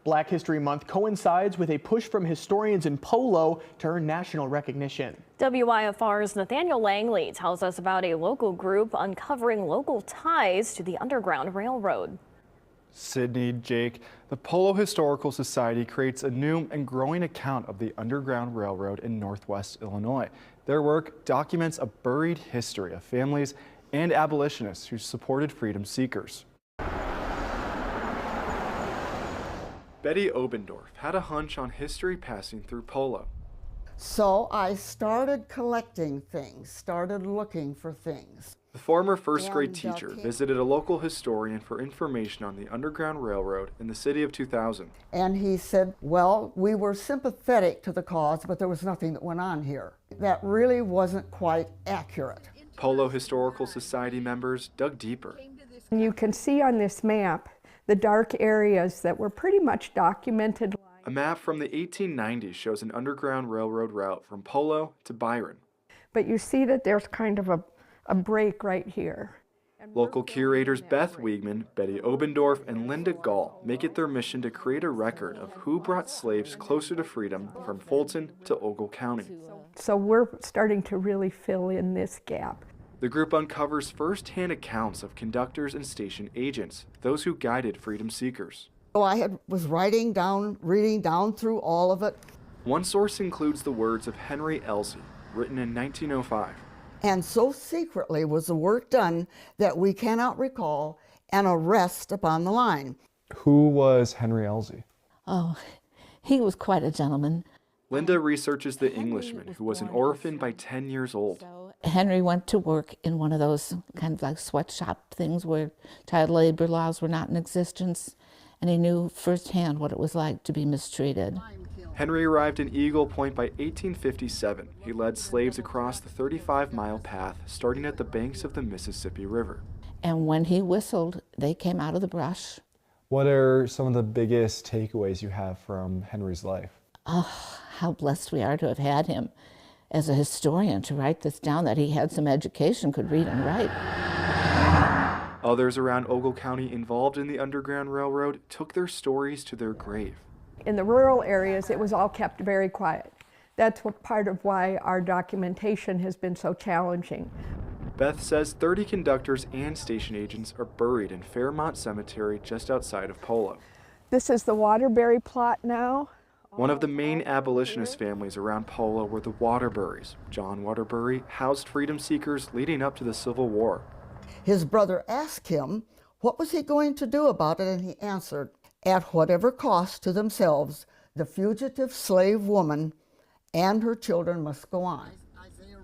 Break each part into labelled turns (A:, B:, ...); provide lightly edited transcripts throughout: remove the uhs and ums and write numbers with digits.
A: Black History Month coincides with a push from historians in Polo to earn national recognition.
B: WIFR's Nathaniel Langley tells us about a local group uncovering local ties to the Underground Railroad.
C: Sydney, Jake, the Polo Historical Society creates a new and growing account of the Underground Railroad in Northwest Illinois. Their work documents a buried history of families and abolitionists who supported freedom seekers. Betty Obendorf had a hunch on history passing through Polo.
D: So I started collecting things, started looking for things.
C: The former first grade teacher visited a local historian for information on the Underground Railroad in the city of 2000.
D: And he said, well, we were sympathetic to the cause, but there was nothing that went on here. That really wasn't quite accurate.
C: Polo Historical Society members dug deeper.
E: You can see on this map the dark areas that were pretty much documented.
C: A map from the 1890s shows an Underground Railroad route from Polo to Byron.
E: But you see that there's kind of a break right here.
C: Local curators Beth Wiegman, Betty Obendorf, and Linda Gall make it their mission to create a record of who brought slaves closer to freedom from Fulton to Ogle County.
E: So we're starting to really fill in this gap.
C: The group uncovers first-hand accounts of conductors and station agents, those who guided freedom seekers.
D: So I was reading down through all of it.
C: One source includes the words of Henry Elsie, written in 1905.
D: And so secretly was the work done that we cannot recall an arrest upon the line.
F: Who was Henry Elsie?
G: Oh, he was quite a gentleman.
C: Linda researches the Englishman who was an orphan by 10 years old.
G: Henry went to work in one of those kind of like sweatshop things where child labor laws were not in existence, and he knew firsthand what it was like to be mistreated.
C: Henry arrived in Eagle Point by 1857. He led slaves across the 35-mile path, starting at the banks of the Mississippi River.
G: And when he whistled, they came out of the brush.
F: What are some of the biggest takeaways you have from Henry's life?
G: Oh, how blessed we are to have had him as a historian to write this down, that he had some education, could read and write.
C: Others around Ogle County involved in the Underground Railroad took their stories to their grave.
E: In the rural areas, it was all kept very quiet. That's part of why our documentation has been so challenging.
C: Beth says 30 conductors and station agents are buried in Fairmont Cemetery just outside of Polo.
E: This is the Waterbury plot now.
C: One of the main abolitionist families around Polo were the Waterburys. John Waterbury housed freedom seekers leading up to the Civil War.
D: His brother asked him, what was he going to do about it? And he answered, at whatever cost to themselves, the fugitive slave woman and her children must go on.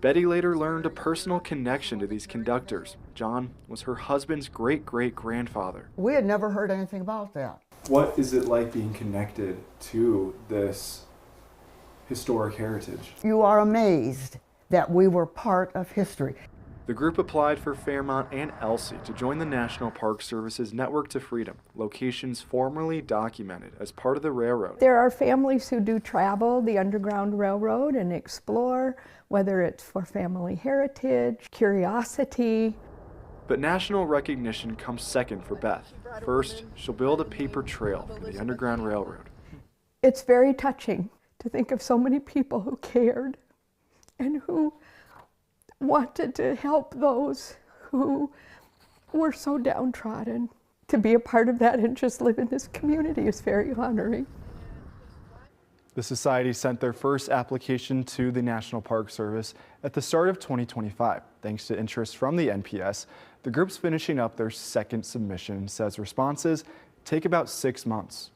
C: Betty later learned a personal connection to these conductors. John was her husband's great-great-grandfather.
D: We had never heard anything about that.
C: What is it like being connected to this historic heritage?
D: You are amazed that we were part of history.
C: The group applied for Fairmont and Elsie to join the National Park Service's Network to Freedom, locations formerly documented as part of the railroad.
E: There are families who do travel the Underground Railroad and explore, whether it's for family heritage, curiosity.
C: But national recognition comes second for Beth. First, she'll build a paper trail for the Underground Railroad.
E: It's very touching to think of so many people who cared and who wanted to help those who were so downtrodden. To be a part of that and just live in this community is very honoring.
C: The Society sent their first application to the National Park Service at the start of 2025. Thanks to interest from the NPS, the group's finishing up their second submission and says responses take about 6 months.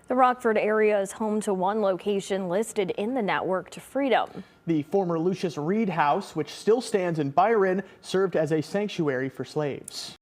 B: The Rockford area is home to one location listed in the Network to Freedom.
A: The former Lucius Reed House, which still stands in Byron, served as a sanctuary for slaves.